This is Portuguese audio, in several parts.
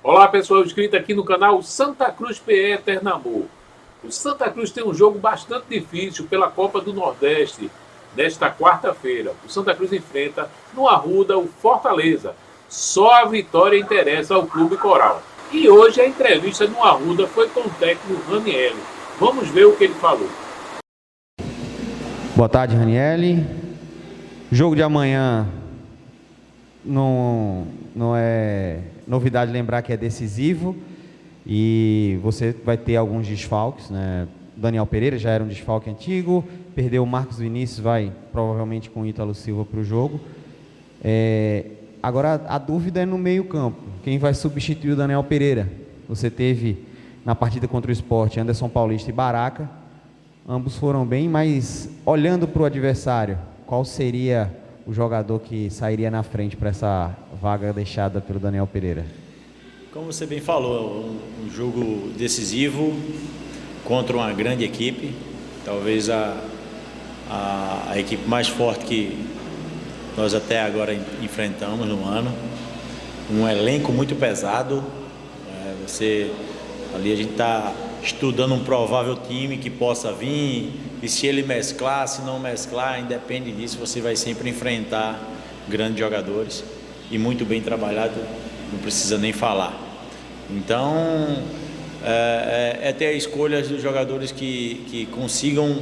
Olá pessoal, inscrito aqui no canal Santa Cruz PE Eternamor. O Santa Cruz tem um jogo bastante difícil pela Copa do Nordeste nesta quarta-feira. O Santa Cruz enfrenta no Arruda o Fortaleza. Só a vitória interessa ao Clube Coral. E hoje a entrevista no Arruda foi com o técnico Ranielli. Vamos ver o que ele falou. Boa tarde, Ranielli. Jogo de amanhã não é novidade lembrar que é decisivo e você vai ter alguns desfalques, né? Daniel Pereira já era um desfalque antigo, perdeu o Marcos Vinícius, vai provavelmente com o Ítalo Silva para o jogo. Agora a dúvida é no meio campo, quem vai substituir o Daniel Pereira? Você teve na partida contra o Sport Anderson Paulista e Baraca, ambos foram bem, mas olhando para o adversário, qual seria o jogador que sairia na frente para essa vaga deixada pelo Daniel Pereira? Como você bem falou, um jogo decisivo contra uma grande equipe, talvez a equipe mais forte que nós até agora enfrentamos no ano, um elenco muito pesado, ali a gente está estudando um provável time que possa vir, e se ele mesclar, se não mesclar, independe disso, você vai sempre enfrentar grandes jogadores e muito bem trabalhado, não precisa nem falar. Então, ter a escolha dos jogadores que consigam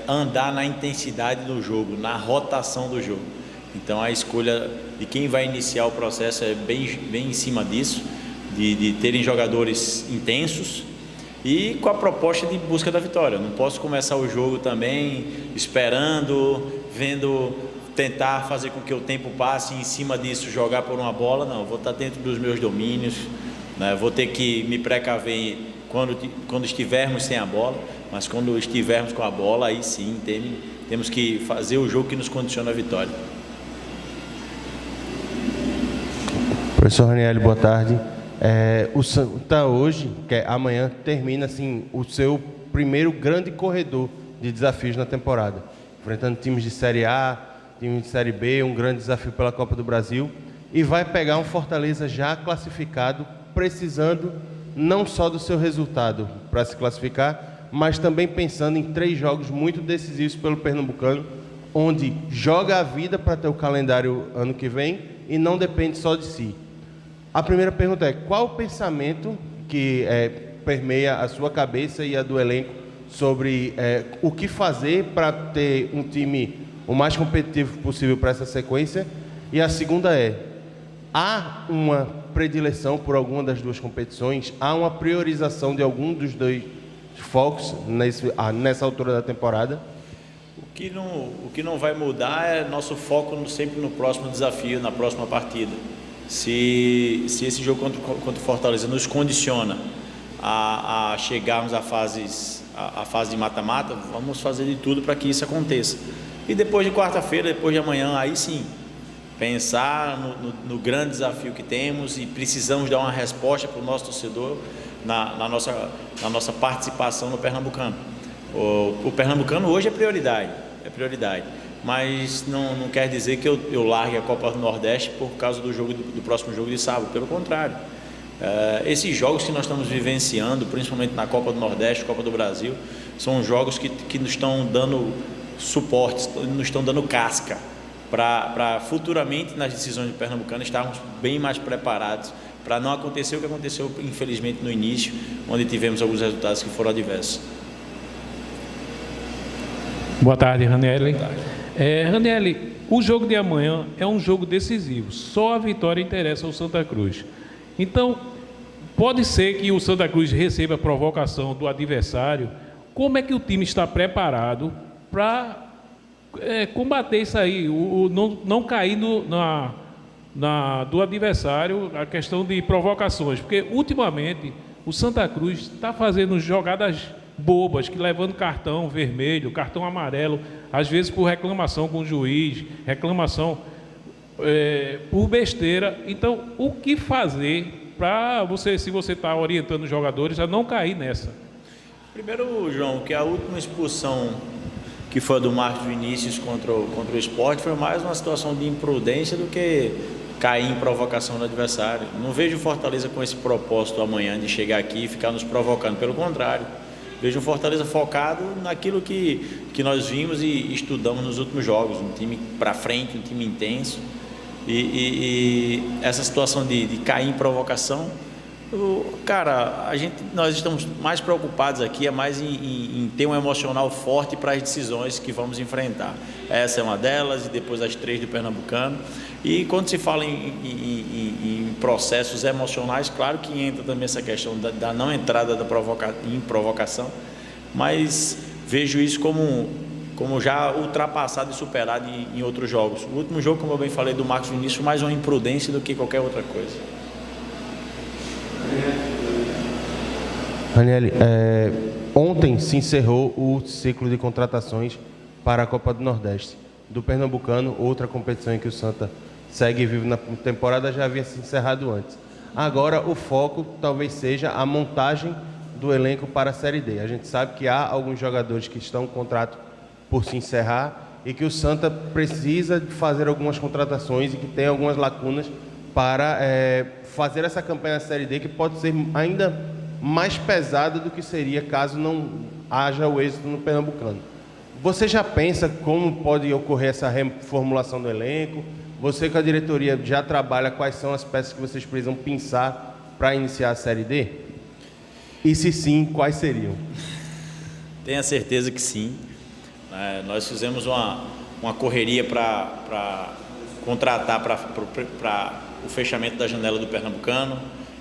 andar na intensidade do jogo, na rotação do jogo. Então, a escolha de quem vai iniciar o processo é bem em cima disso, de terem jogadores intensos e com a proposta de busca da vitória. Não posso começar o jogo também esperando, tentar fazer com que o tempo passe e em cima disso jogar por uma bola. Não, vou estar dentro dos meus domínios, né? Vou ter que me precaver quando estivermos sem a bola, mas quando estivermos com a bola, aí sim temos que fazer o jogo que nos condiciona a vitória. Professor Ranielli, boa tarde. O Santa hoje, amanhã, termina assim, o seu primeiro grande corredor de desafios na temporada, enfrentando times de Série A, times de Série B, um grande desafio pela Copa do Brasil, e vai pegar um Fortaleza já classificado, precisando não só do seu resultado para se classificar, mas também pensando em 3 jogos muito decisivos pelo Pernambucano, onde joga a vida para ter o calendário ano que vem e não depende só de si. A primeira pergunta é, qual o pensamento que permeia a sua cabeça e a do elenco sobre o que fazer para ter um time o mais competitivo possível para essa sequência? E a segunda é, há uma predileção por alguma das duas competições? Há uma priorização de algum dos dois focos nessa altura da temporada? O que não vai mudar é nosso foco sempre no próximo desafio, na próxima partida. Se esse jogo contra o Fortaleza nos condiciona a chegarmos à fase de mata-mata, vamos fazer de tudo para que isso aconteça. E depois de quarta-feira, depois de amanhã, aí sim, pensar no grande desafio que temos e precisamos dar uma resposta para o nosso torcedor na nossa participação no Pernambucano. O Pernambucano hoje é prioridade. Mas não quer dizer que eu largue a Copa do Nordeste por causa do próximo jogo de sábado. Pelo contrário, esses jogos que nós estamos vivenciando, principalmente na Copa do Nordeste, Copa do Brasil, são jogos que nos estão dando suporte, nos estão dando casca para futuramente nas decisões do Pernambucano estarmos bem mais preparados para não acontecer o que aconteceu infelizmente no início, onde tivemos alguns resultados que foram adversos. Boa tarde, Ranielli. Boa tarde. Ranielli, o jogo de amanhã é um jogo decisivo. Só a vitória interessa ao Santa Cruz. Então, pode ser que o Santa Cruz receba a provocação do adversário. Como é que o time está preparado para combater isso aí? Não cair do adversário a questão de provocações. Porque, ultimamente, o Santa Cruz está fazendo jogadas bobas, levando cartão vermelho, cartão amarelo, às vezes por reclamação com o juiz, reclamação por besteira. Então, o que fazer para se você está orientando os jogadores a não cair nessa? Primeiro, João, que a última expulsão que foi a do Marcos Vinícius contra o Sport foi mais uma situação de imprudência do que cair em provocação do adversário. Não vejo o Fortaleza com esse propósito amanhã de chegar aqui e ficar nos provocando, pelo contrário. Vejo o Fortaleza focado naquilo que nós vimos e estudamos nos últimos jogos, um time para frente, um time intenso. E essa situação de cair em provocação, cara, nós estamos mais preocupados aqui, mais em ter um emocional forte para as decisões que vamos enfrentar. Essa é uma delas, e depois as 3 do Pernambucano. E quando se fala em processos emocionais, claro que entra também essa questão da não entrada em provocação, mas vejo isso como já ultrapassado e superado em outros jogos. O último jogo, como eu bem falei, do Marcos Vinícius, foi mais uma imprudência do que qualquer outra coisa. Ranieri, ontem se encerrou o ciclo de contratações para a Copa do Nordeste. Do Pernambucano, outra competição em que o Santa segue vivo na temporada, já havia se encerrado antes. Agora o foco talvez seja a montagem do elenco para a Série D. A gente sabe que há alguns jogadores que estão com contrato por se encerrar e que o Santa precisa de fazer algumas contratações e que tem algumas lacunas para fazer essa campanha da Série D, que pode ser ainda mais pesada do que seria caso não haja o êxito no Pernambucano. Você já pensa como pode ocorrer essa reformulação do elenco? Você com a diretoria já trabalha quais são as peças que vocês precisam pensar para iniciar a Série D? E se sim, quais seriam? Tenho a certeza que sim. Nós fizemos uma correria para contratar para o fechamento da janela do Pernambucano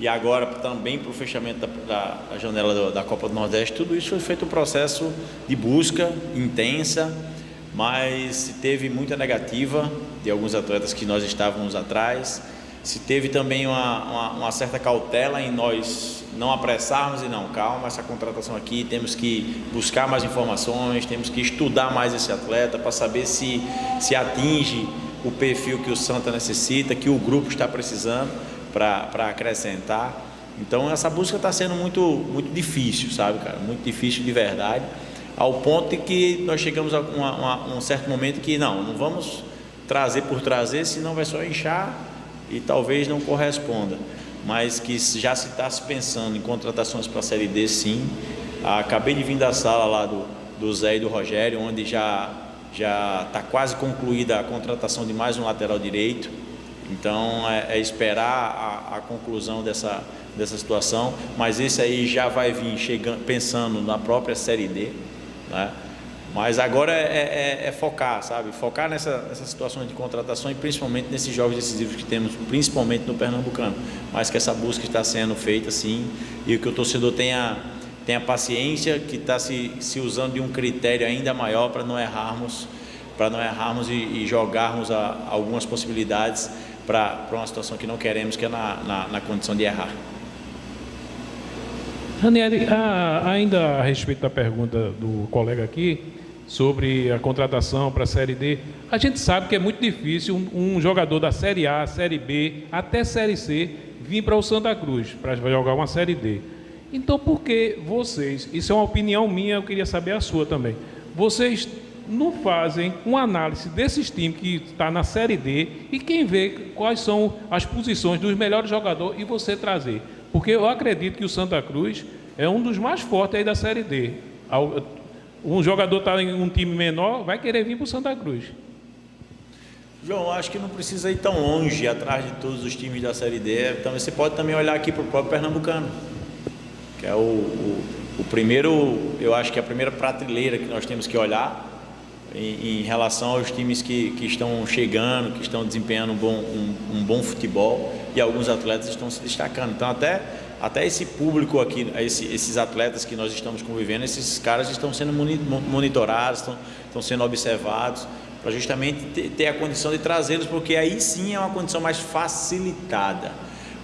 e agora também para o fechamento da janela da Copa do Nordeste. Tudo isso foi feito um processo de busca intensa, mas se teve muita negativa de alguns atletas que nós estávamos atrás. Se teve também uma certa cautela em nós não apressarmos e não, calma, essa contratação aqui, temos que buscar mais informações, temos que estudar mais esse atleta para saber se atinge o perfil que o Santa necessita, que o grupo está precisando para acrescentar. Então essa busca está sendo muito, muito difícil, sabe, cara? Muito difícil de verdade, ao ponto de que nós chegamos a um certo momento que não vamos trazer por trazer, senão vai só inchar e talvez não corresponda, mas que já se está pensando em contratações para a Série D, sim. Acabei de vir da sala lá do Zé e do Rogério, onde já está quase concluída a contratação de mais um lateral direito. Então é esperar a conclusão dessa situação, mas esse aí já vai vir pensando na própria Série D, né? Mas agora é focar, sabe? Focar nessas situações de contratação e principalmente nesses jogos decisivos que temos, principalmente no Pernambucano. Mas que essa busca está sendo feita, sim, e que o torcedor tenha paciência, que está se usando de um critério ainda maior para não errarmos e jogarmos algumas possibilidades para uma situação que não queremos, que é na condição de errar. Ranieri, ainda a respeito da pergunta do colega aqui, sobre a contratação para a Série D, a gente sabe que é muito difícil um jogador da Série A, Série B, até Série C, vir para o Santa Cruz, para jogar uma Série D. Então, por que vocês, isso é uma opinião minha, eu queria saber a sua também, vocês não fazem uma análise desses times que está na Série D e quem vê quais são as posições dos melhores jogadores e você trazer? Porque eu acredito que o Santa Cruz é um dos mais fortes aí da Série D. Um jogador está em um time menor, vai querer vir para o Santa Cruz. João, acho que não precisa ir tão longe atrás de todos os times da Série D. Então você pode também olhar aqui para o próprio Pernambucano, que é o primeiro, eu acho que é a primeira prateleira que nós temos que olhar em relação aos times que estão chegando, que estão desempenhando um bom futebol, e alguns atletas estão se destacando. Então até esse público aqui, esses atletas que nós estamos convivendo, esses caras estão sendo monitorados, estão sendo observados, para justamente ter a condição de trazê-los, porque aí sim é uma condição mais facilitada.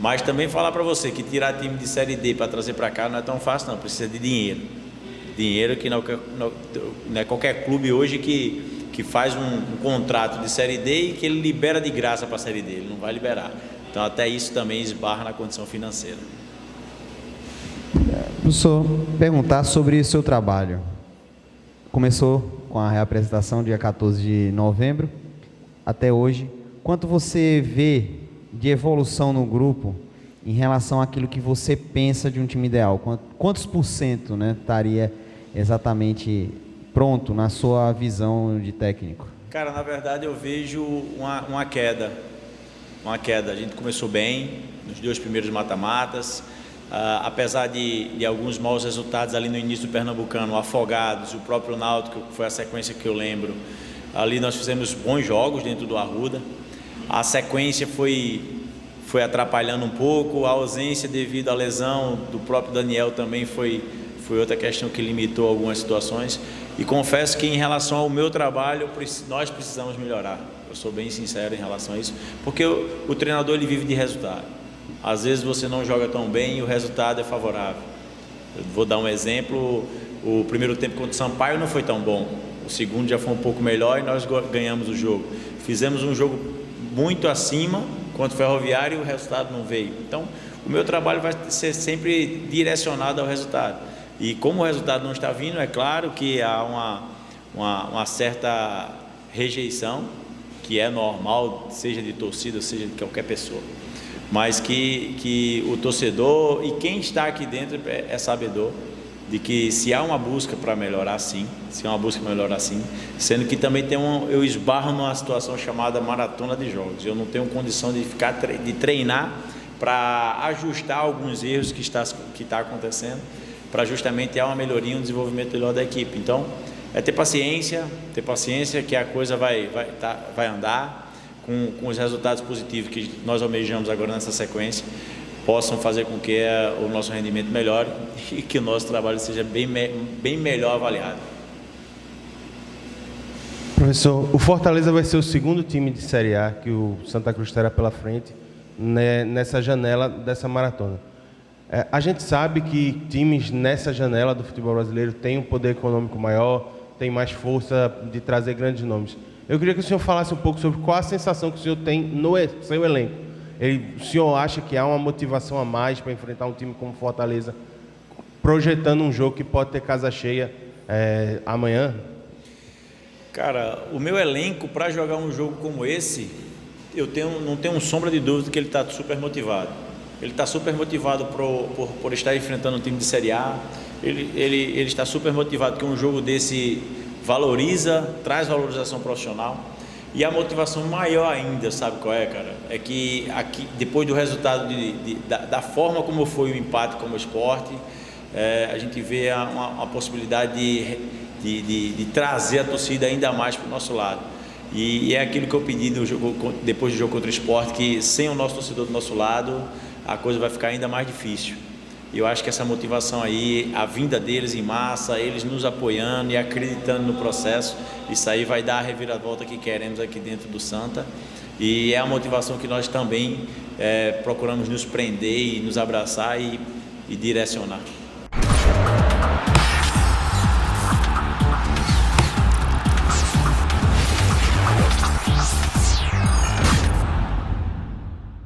Mas também falar para você que tirar time de Série D para trazer para cá não é tão fácil, não, precisa de dinheiro. Dinheiro que não é qualquer clube hoje que faz um contrato de Série D e que ele libera de graça para a Série D, ele não vai liberar. Então até isso também esbarra na condição financeira. Professor, perguntar sobre o seu trabalho. Começou com a reapresentação dia 14 de novembro, até hoje. Quanto você vê de evolução no grupo em relação àquilo que você pensa de um time ideal? Quantos por cento, né, estaria exatamente pronto na sua visão de técnico? Cara, na verdade eu vejo uma queda. Uma queda. A gente começou bem nos 2 primeiros mata-matas. Apesar de alguns maus resultados ali no início do Pernambucano, Afogados, o próprio Náutico, que foi a sequência que eu lembro, ali nós fizemos bons jogos dentro do Arruda. A sequência foi atrapalhando um pouco, a ausência devido à lesão do próprio Daniel também foi outra questão que limitou algumas situações. E confesso que em relação ao meu trabalho, nós precisamos melhorar. Eu sou bem sincero em relação a isso, porque o treinador ele vive de resultado. Às vezes você não joga tão bem e o resultado é favorável. Eu vou dar um exemplo, o primeiro tempo contra o Sampaio não foi tão bom, o segundo já foi um pouco melhor e nós ganhamos o jogo. Fizemos um jogo muito acima contra o Ferroviário e o resultado não veio. Então, o meu trabalho vai ser sempre direcionado ao resultado. E como o resultado não está vindo, é claro que há uma certa rejeição, que é normal, seja de torcida, seja de qualquer pessoa. Mas que o torcedor e quem está aqui dentro é sabedor de que se há uma busca para melhorar, sim, sendo que também eu esbarro numa situação chamada maratona de jogos. Eu não tenho condição de treinar para ajustar alguns erros que está acontecendo, para justamente ter uma melhoria, um desenvolvimento melhor da equipe. Então, é ter paciência que a coisa vai andar, com os resultados positivos que nós almejamos agora nessa sequência, possam fazer com que o nosso rendimento melhore e que o nosso trabalho seja bem melhor avaliado. Professor, o Fortaleza vai ser o segundo time de Série A que o Santa Cruz terá pela frente nessa janela dessa maratona. A gente sabe que times nessa janela do futebol brasileiro têm um poder econômico maior, têm mais força de trazer grandes nomes. Eu queria que o senhor falasse um pouco sobre qual a sensação que o senhor tem no seu elenco. O senhor acha que há uma motivação a mais para enfrentar um time como Fortaleza, projetando um jogo que pode ter casa cheia amanhã? Cara, o meu elenco para jogar um jogo como esse, não tenho sombra de dúvida que ele está super motivado. Ele está super motivado por estar enfrentando um time de Série A. Ele está super motivado que um jogo desse traz valorização profissional. E a motivação maior ainda, sabe qual é, cara? É que aqui, depois do resultado da forma como foi o empate como esporte, a gente vê uma possibilidade de trazer a torcida ainda mais para o nosso lado. E é aquilo que eu pedi depois do jogo contra o esporte, que sem o nosso torcedor do nosso lado, a coisa vai ficar ainda mais difícil. E eu acho que essa motivação aí, a vinda deles em massa, eles nos apoiando e acreditando no processo, isso aí vai dar a reviravolta que queremos aqui dentro do Santa. E é a motivação que nós também procuramos nos prender e nos abraçar e direcionar.